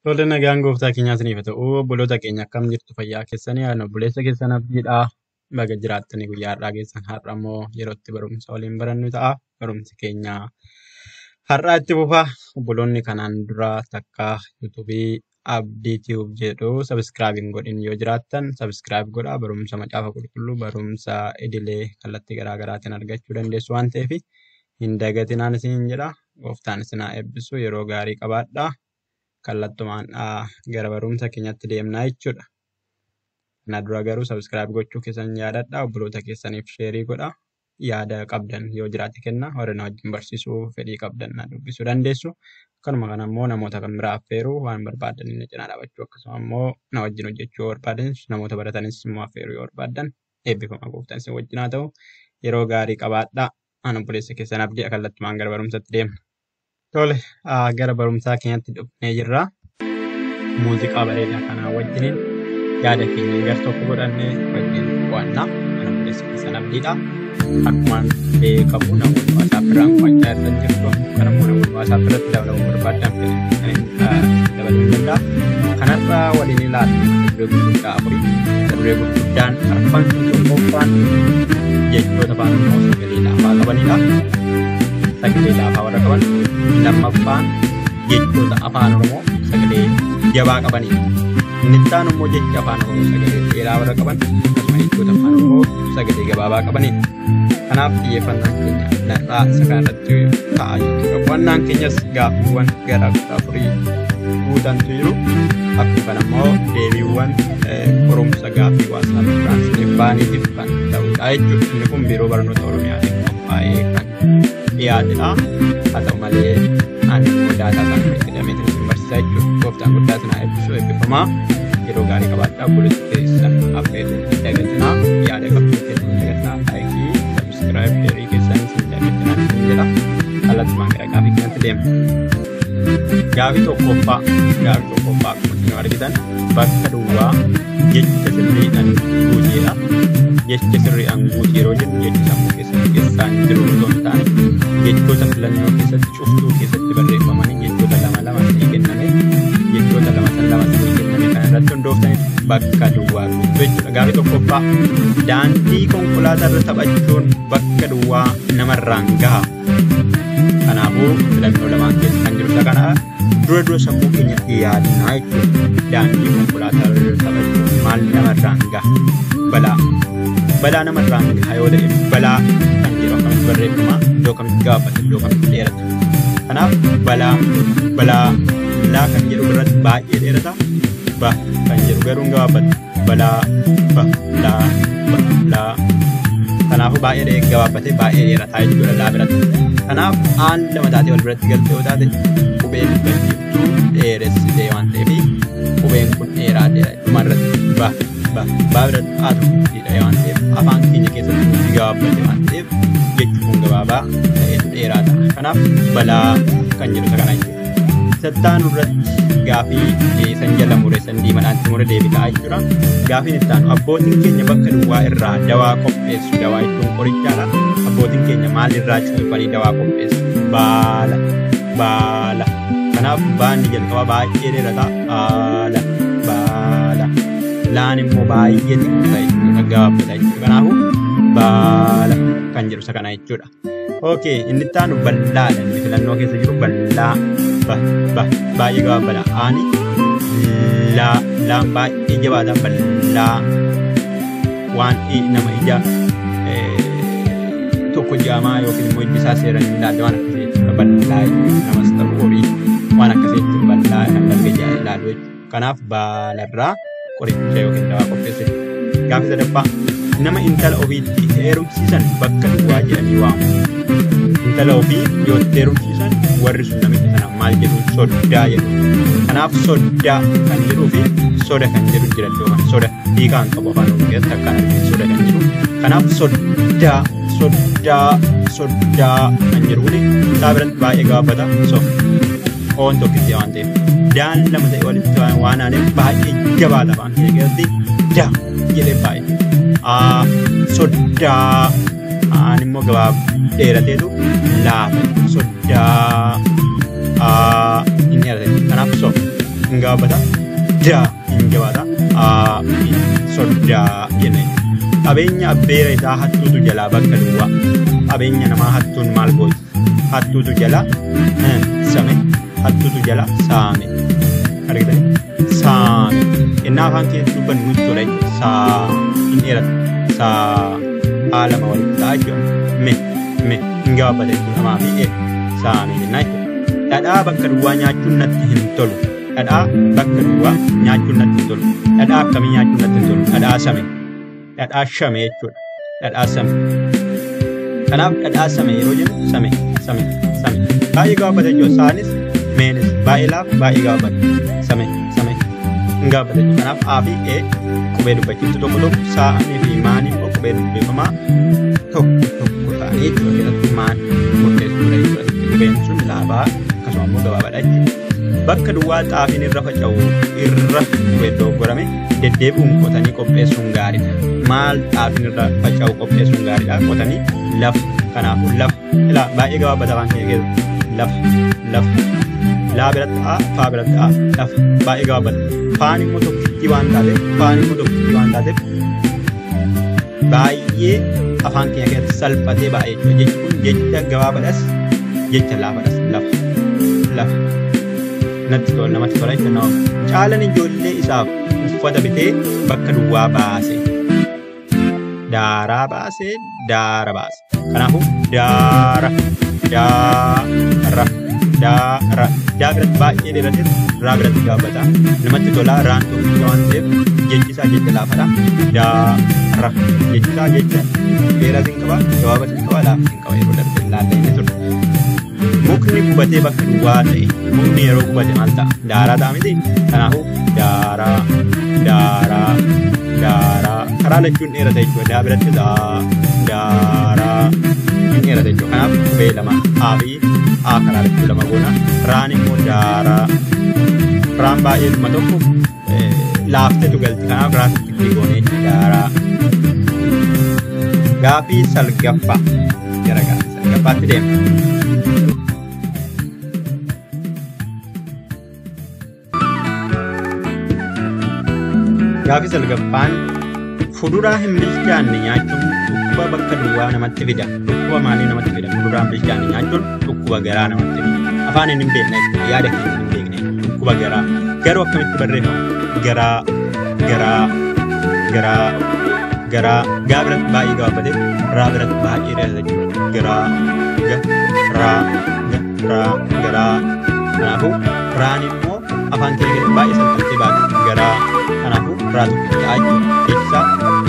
Tole nagaan gooftaa keenyaa isiniif haa ta'u. Obboloota keenya akkam jirtu fayyaa keessanii obboleessa keessan abdiidhaa. Baga jiraattanii guyyaa har'aa keessan har'a immoo yerootti barumsa waliin barannu ta'a. Barumsi keenya har'aa itti fufa. Obboloonni kanaan dura takka yuutuubii Abdii Tiyuub jedhu sabiskiraayib hin godhin yoo jiraattan sabiskiraayib godhaa. Barumsa macaafa qulqulluu barumsa idilee kallattii garaa garaatiin argachuu dandeessu waan ta'eef hin dagatinaan isiniin jedha. Gooftaan isin haa eebbisu. Yeroo gaarii qabaadhaa. Kallattumaan gara barumsa keenyatti deemnaa jechuudha. Kana dura garuu sabiskiraayib gochuu keessan yaadadhaa. Obboloota keessaniif sheerii godhaa. Yaada qabdan yoo jiraate kenna. Warra na wajjin barsiisuu fedhii qabdan na dubbisuu dandeessu. Akkanuma kana immoo namoota kan biraa affeeruu waan barbaadan inni cinaa dhaabachuu akkasuma immoo na wajjin hojjechuu yoo barbaadan namoota baratanis immoo affeeruu yoo barbaadan eebbifama gooftaan isin wajjin haa ta'u. Yeroo gaarii qabaadhaa. Ani obboleessa keessan Abdii kallattumaan gara barumsatti deemna. Tole gara barumsaa keenyatti dhufnee jirra. Muuziqaa bareedaa kanaa wajjiniin yaada keenya gar tokko godhannee wajjin qo'annaa. Ani obboleessa keessan Abdiidha. Akkuma beekamu namoonni WhatsApp irraan qo'achaa irra jirtu. Kan immoo namoonni WhatsApp irratti dabaluu barbaadan dabaluu danda'a. Kanarra waliin ilaallu duree gurguddaa afurii. Duree gurguddaan arfan tokkoffaan jechoota afaan Oromoo sagalee laafaa qabanidha. Sagalee laafaa warra qaban. Lammaffaan jechoota afaan Oromoo sagalee jabaa qabanidha. Inni itti aanu immoo jecha afaan Oromoo sagalee dheeraa warra qaban akkasuma jechoota afaan Oromoo sagalee gabaabaa qabanidha. Kanaaf xiyyeeffannaan keenya narraa isa kanarratti ta'a jechuudha. Qo'annaan keenyas gaaffiiwwan gara afurii guutantu jiru. Akkuma kana immoo deebiiwwan qorumsa gaaffii WhatsApp tiraansleebbaaniitiif kan ta'udha jechuudha. Inni kun biiroo barnoota Oromiyaatiin qophaa'ee kan dhiyaatedha. Haa ta'u malee ani daataa sana fayyadameetiin isin barsiisaa jechuudha. Gooftaan guddaa isin haa eebbisu eebbifamaa. Yeroo gaarii qabaadhaa. Obboleessa keessan affeeruu hin dagatinaa. Yaada qabduu keessan hin dagatinaa. Laayikii sabiskiraayib sheerii keessan hin dagatinaa isin jedha. Kallattumaan gara gaaffii keenyatti deemna. Gaaffii tokkoffaa akkuma isin argitan bakka duwwaa jecha sirriidhaan guuteedha. Jecha sirriidhaan guutee yeroo jennu jecha sammuu keessaan jiru osoo hin taane jechoota filannoo keessatti cuftuu keessatti barreeffamanii jechoota lama sanii kenname jechoota lama sanii kenname kan irratti hundooftanii bakka duwwaa guutuu jechuudha. Gaaffii tokkoffaa daandii konkolaataa irra taphachuun bakka duwwaa namarraan gaha. Kanaafuu filannoo lamaan keessa kan jiru isa kana dura sammuu keenyatti yaadnaa jechuudha. Daandii konkolaataa irra taphachuun maal namarraan gaha? Balaa namarraan gaha yoo ta'e balaa kan jedhu akkamitti barreeffama iddoo kamitti gaafata iddoo kamitti dheerata. Kanaaf balaa kan jedhu irratti baay'ee dheerata. Kan jedhu garuu hin gaafata. Balaa. Kanaafuu baay'ee gabaabatee baay'ee dheerataa jechuudha laa biratti. Kanaaf aan lama taatee wal biratti galtee yoo taate qubeen bal'iftuu dheeressitee waan ta'eef qubeen kun dheeraa dhumarratti biratti haatuudha waan ta'eef afaan keenya keessatti gabaabate waan ta'eef jechi kun gabaabaa ta'etu dheeraa ta'a. Kanaaf balaa kan jedhu isa kana jechuudha. Sattaanu irratti gaaffii san jala mure san diimadhaatti mure deebitaa jechuudha. Gaaffiin itti aanu abbootiin keenya bakka duwwaa irraa dawaa qopheessu. Dawaa jechuun qorichaadha. Abbootiin keenya maal irraa cuunfanii dawaa qopheessu? Baala. Kanaaf baanni jalqabaa baay'ee dheerataa. Baala. Laan immoo baay'ee xiqqaa jechuudha. Gabaabata jechuudha. Kanaafuu baala kan jedhu isa kana jechuudha. Okay, inni itti aanu bal'aadha. Inni filannoo keessa jiru bal'aa. Baay'ee gabaabadha. Ani laan baay'ee jabaata bal'aa waan nama ija tokko jaamaa yookiin immoo iji isaa seeraan hin ilaalle waan akkasii jechuudha. Bal'aa namas ta'uu horii waan akkasii jechuudha. Bal'aa kan dalga ilaalu jechuudha. Kanaaf baalarraa qoricha yookiin dawaa qopheessu jechuudha. Gaaffii sadaffaa nama intala ofiitti heerumsiisan bakka duwwaa jedhanii waamu. Intala ofii yoo heerumsiisan warri sun namicha sana maal jedhu soddaa jedhu. Kanaaf soddaa kan jedhuu fi soda kan jedhu jira iddoo kana. Soda hiikaan qabu afaan Oromoo keessatti akkaan arginu soda kan jedhu. Kanaaf soddaa kan jedhu kuni isaa biratti baay'ee gabaabata. Oon tokkitti waan ta'eef daan lama ta'e walitti waan aaneef baay'ee jabaata afaan kee keessatti daa jedhee baay'ee. Soddaa aan immoo gabaab dheerateetu laafa soddaa inni argate. Kanaaf gaafata daa hin jabaata soddaa jenne qabeenya abbeera isaa hattuutu jalaa bakka duwwaa qabeenya namaa hattuun maal gooti hattuutu jala same hattuutu jala saame argitanii saame innaa afaan keessa dubbannu nutti tola saa hin dheeratu saa haalama walitti ta'a jechuudha me hin gaafata jechuudha namaa fi saame jennaa jechuudha dhadhaa bakka duwwaa nyaachuun natti hin tolu dhadhaa bakka duwwaa nyaachuun natti hin tolu dhadhaa akkamii nyaachuun natti hin tolu dhadhaa same dhadhaa shame jechuudha dhadhaa same kanaaf dhadhaa same yeroo jennu same baay'ee gaafata jechuudha saanis meenis baay'ee laaf baay'ee gaafata same hin gaafata jechuudha kanaaf aa fi ee qubee dubbachiiftu tokko saa'anii fi maanii immoo qubee dubbeeffamaa tokko ta'anii jechuudha keessatti maan murteessuudha jechuudha qubeen sun laabaa akkasuma immoo gabaabaadha jechuudha bakka duwwaa xaafiin irra faca'u irra qubee dogoggorame deddeebi'uun qotanii qopheessuun gaariidha maal xaafiin irra faca'u qopheessuun gaariidha qotanii lafa kanaafuu lafa ilaa baay'ee gabaabata waan keenya keessa lafa laa biratti a faa biratti a lafa baay'ee gabaabata faan immoo tokkittii waan taateef baay'ee afaan keenya keessatti salphatee baay'ee jechuun jecha gabaabadhas jecha laafadhas lafa natti tola namatti tola jechuudha nama caalan ijoollee isaaf uffata bitee bakka duwwaa baase daaraa baase daara baase kanaafuu daara biratti baay'ee dheerateef raa biratti gaafata namatti tolaa raan tokkicha waan ta'eef jechi isaa jecha laafadha daara jechi isaa jecha dheeras hin qaba gabaabas hin qaba laafas hin qaba yeroo darbe ilaallee inni ture mukni gubatee bakka duwwaa ta'e mukni yeroo gubate maal ta'a daaraa ta'a miti kanaafuu daaraa karaa lachuun dheerata jechuudha daa biratti daaraa hin dheerata jechuudha kanaaf qubee lama aa fi aa karaa lachuu lama goona raan immoo daaraa raan baay'ee dhuma tokko laaftetu galti kanaaf raa tokkitti goonee daaraa gaafii salgaffaa gara gaafii salgaffaatti deema. Gaafii salgaffaan fuduraa hin bilchaanne nyaachuun dhukkuba bakka duwwaa namatti fida dhukkuba maalii namatti fida fuduraa hin bilchaanne nyaachuun dhukkuba garaa namatti fida afaan hin beekne yaada keessa hin beekne dhukkuba garaa garuu akkamitti barreeffama garaa gaa biratti baay'ee gabaabate raa biratti baay'ee dheerata jechuudha garaa kanaafuu raan immoo afaan keenya baay'ee salphattee baate garaa kanaafuu raa tokko ta'aa jechuudha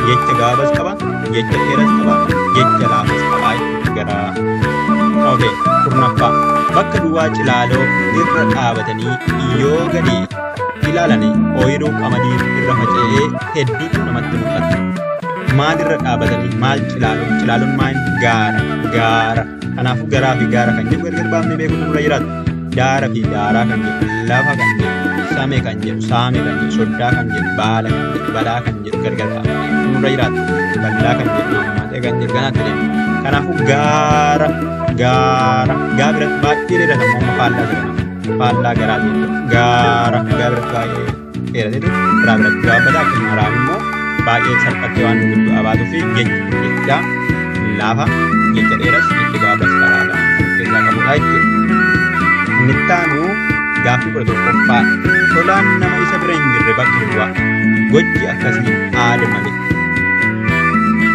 jecha gabaabas qaba jecha dheeras qaba jecha laafas qaba garaa ookee kurnaffaa bakka duwwaa cilaaloo irra dhaabatanii yoo gadi ilaalanii ooyiruu qamadii irra faca'ee hedduutu namatti mul'ata maalirra dhaabatanii maal cilaaloon maal gaara kanaafuu garaa fi gaara kan jedhu gargar baafnee beekutu nurra jiraatu daara fi daaraa kan jedhu lafa kan jedhu same kan jedhu saame kan jedhu soddaa kan jedhu baala kan jedhu balaa kan jedhu gargar baafnee nurra jiraatu balaa kan jedhu hammatee kan jedhu ganaatti deemu kanaafuu gaara gaa biratti baay'ee dheerata ammoo faallaa jedhama faallaa garaa jedhu gaara gaa biratti baay'ee dheerateetu biraa biratti gaabbata akkasuma raan immoo baay'ee salphattee waan gidduu abaatuu fi jecha laafa jecha dheeras jecha gabaabas karaadha keessaa qabudha jechuudha. Inni ittaanu gaaffii 11ffaa tolaan nama isa bira hin jirre bakka duwwaa gochi akkasii aada malee.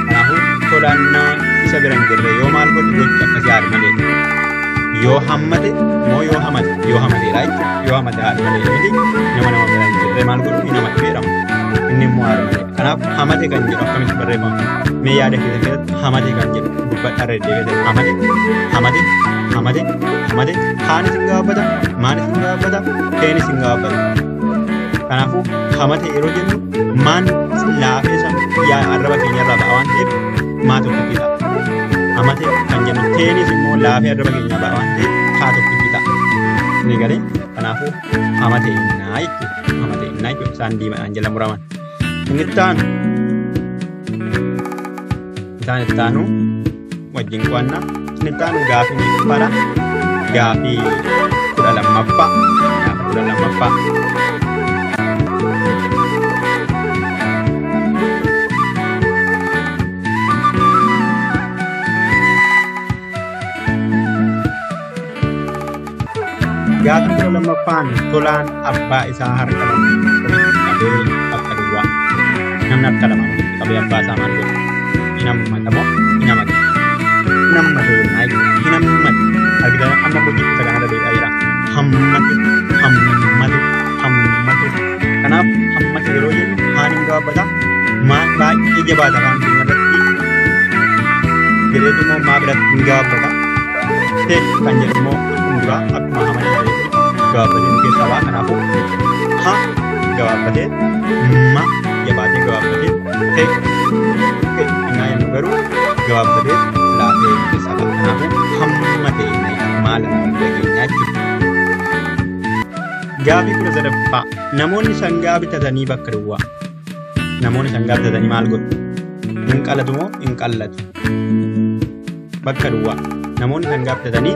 Kanaafuu tolaan nama isa bira hin jirre yoo maal godhu gochi akkasii aada malee. Yoo hammate moo yoo hamateedha jechuudha. Yoo hamate aada malee miti nama bira hin jirre maal godhu nama beeramu. Inni immoo aada malee. Kanaaf hamate kan jedhu akkamitti barreeffama mee yaada keessatti hamate kan jedhu dubbadharra deebi'ee hamate haanis hin gaafata maanis hin gaafata keenis hin gaafata kanaafuu hamate yeroo jennu maan laafee san arraba keenyarraa ba'a waan ta'eef maa tokko ta'a hamate kan jennu keenis immoo laafee arraba keenyaa ba'a waan ta'eef haa tokko ta'a ni galee kanaafuu hamate innaa jechuudha isaan diimadhaan jala muraman. Inni ittaanu wajjin qo'annaa inni ittaanu gaafii bara gaafii 12ffaa lammaffaa. Gaafii 12ffaan tolaan abbaa isaa harka lama qabee bakka duwwaa. Namni harka lama qabee abbaa isaa maal godha? Hin hammata moo hin hammatu? Hin hammatu jennaa jechuudha. Hin hammatu. Argitan amma hojii isa kana deebi'aa jira. Hammatu, hammatu, hammatu. Kanaaf hammatu yeroo jennu haan hin gaabbata. Maan baay'ee jabaata afaan keenya irratti. Jedheetu immoo maa biratti hin gaabbata. Ta'e kan jedhu immoo akkuma akkuma hamanii gabaabbatee nu keessaa ba'a. Kanaafuu ha gabaabbatee ma jabaatee gabaabbatee ta'e innaa jennu garuu gabaabbatee laafee nu keessaa ba'a. Kanaafuu hamma ta'e maal dhageenyaa jechuudha. Gaafii 13ffaa namoonni sangaa bitatanii bakka duwwaa. Namoonni sangaa bitatanii maal godhu? Hin qalatu moo hin qallatu? Bakka duwwaa. Namoonni sangaa bitatanii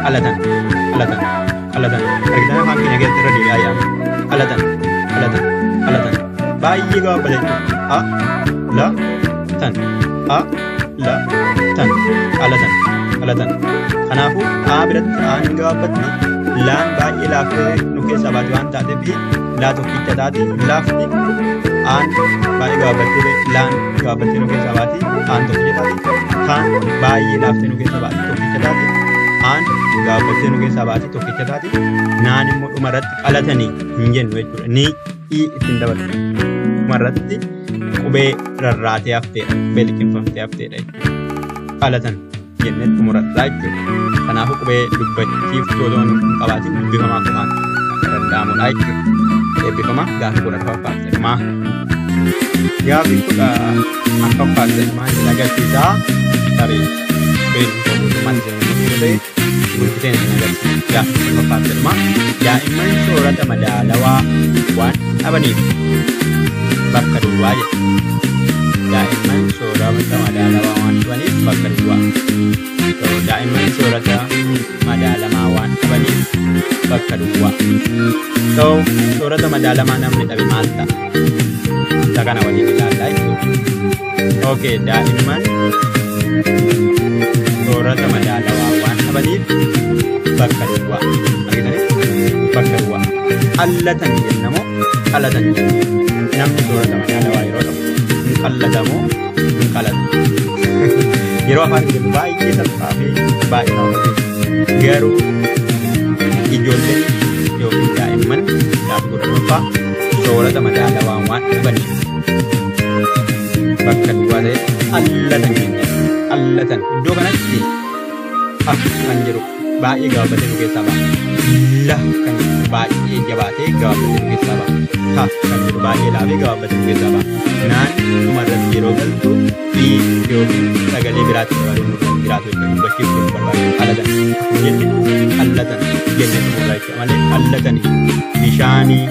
qalatan. Argitan afaan keenya keessatti irra deebi'aa jira. Qalatan. Baay'ee gabaabbatee jiru. Qalatan. Kanaafuu biratti hin gabaabbatti laan baay'ee laaftee nu keessaa baate waan taateef laa tokkicha taate laafti baay'ee gabaabbattee laan gabaabbattee nu keessaa baate tokkicha taate kaan baay'ee laaftee nu keessaa baate tokkicha taate gabaabbattee nu keessaa baate tokkicha taate naan immoo dhumarratti qalatanii hin jennu jechuudha. Ni ittiin dabalatu. Dhumarratti qubee rarraatee hafteedha. Qubee liqimfamtee hafteedha jechuudha. Qalatan jennee xumuradhaa jechuudha. Kanaafuu qubee dubbachiiftuu otoo hin qabaatin dubbifamaa qofaan akka danda'amudha jechuudha. Eebbifama gaafii 14ffaa jedhama. Gaafii 14ffaa jedhama inni agarsiisaa tarii beekumsa mootummaan jedhamu ta'e bulchiteen hin agarsiisa. Gaafii 14ffaa jedhama. Daa'imman soorata madaalawaa waan dhabaniif bakka duwwaa jedha. Daa'imman soorata madaalawaa waan dhabaniif bakka duwwaa. Daa'imman soorata madaalamaa waan dhabaniif bakka duwwaa. Soorata madaalamaa namni dhabe maal ta'a? Isa kana waliin ilaallaa jechuudha. Daa'imman soorata madaalawaa waan dhabaniif bakka duwwaa. Argitanii? Bakka duwwaa. Qallatan jennamoo qalatan jenna. Namni soorata madaalawaa yeroo dhabu hin qallatamoo hin qalatu. Yeroo afaan keenya baay'ee salphaa fi baay'ee nama garuu ijoolleen yookiin daa'imman gaafii 14ffaa soorata madaalawaa waan dhabaniif bakka duwwaa ta'e qallatan jenna. Qallatan iddoo kanatti kan jedhu baay'ee gabaabbatee nu keessaa ba'a. La kan jedhu baay'ee jabaatee gabaabbatee nu keessaa ba'a. Ha kan jedhu baay'ee laafee gabaabbatee nu keessaa ba'a. Naan dhumarratti yeroo galtu yookiin sagalee biraatti dabaluun nu jiraatu dubbachiiftuu nu barbaadu. Qalatan jenne qallatan jennee xumurra jechuudha malee qallatanii bishaanii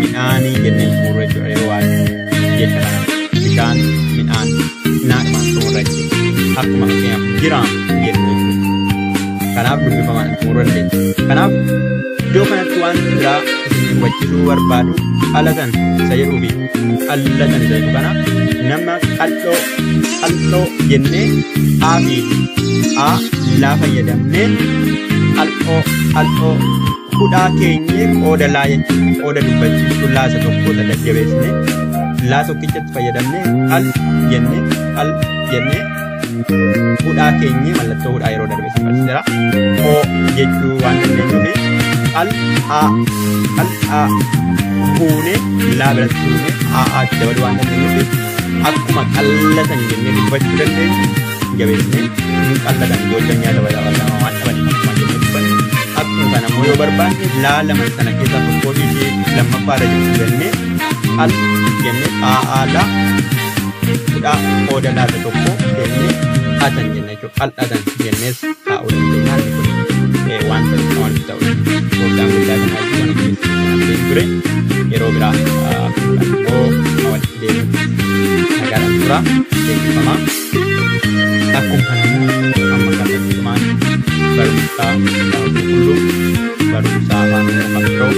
midhaanii jennee xumurra jechuudha yeroo waan jecha kana bishaan midhaan naadhumaan xumurra jechuudha. Akkuma fakkeenyaaf jiraam jennee kanaaf dubbifamaan xumurra dandeenya. Kanaaf iddoo kanatti waan biraa isin hubachiisuu barbaadu qalatan isa jedhuu fi qallatan isa jedhu kana nama qal'oo jennee laa fayyadamnee qal'oo hudhaa keenyee qooda laa jechuudha. Qooda dubbachiiftuu laa isa tokko daddabeessine laa tokkichatti fayyadamnee jennee hudhaa keenyee mallattoo hudhaa yeroo darbeessu barsiisera. Jechuu waan dandeenyuuf qal'aa fuunee laa biratti fuunee aatti dabaluu waan dandeenyuuf akkuma qallatan jennee dubbachuu dandeenya. Jabeessine hin qallatan ijoolleen nyaata badhaadhaa waan dhabaniif akkuma jennee dubbanne. Akkuma kana immoo yoo barbaanne laa lama sana keessaa tokkoo fi lammaffaadha jechuu jennee jennee laa hudhaa qooda laata tokko jennee atan jenna jechuudha. Qal'atan jennees taa'uu dandeenya. Waan ta'udha. Proogiraam guddaa kanaa jechuudha. Ture yeroo biraa walitti deebiin nagaadhaan tura eebbifamaa. Akkuma kanammoo amma kallattumaan barumsaa qulqulluu barumsaa afaan oromoo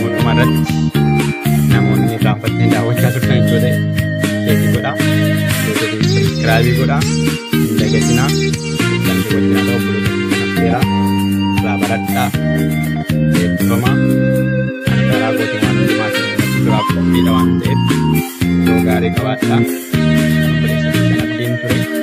Mootummaa irratti namoonni irraanfattanii daawwachaa turtan jechuudha. Keekii godhaa. Subscribe godhaa. Hin dagatinaa. Kan wajjin haa ta'u obboloota keenya irraa baradhaa. Eebbifamaa. Karaa gootiin waan hundumaa duraaf qophiidha waan ta'eef yeroo gaarii qabaadhaa. Obboleessa keenya abdiin ture.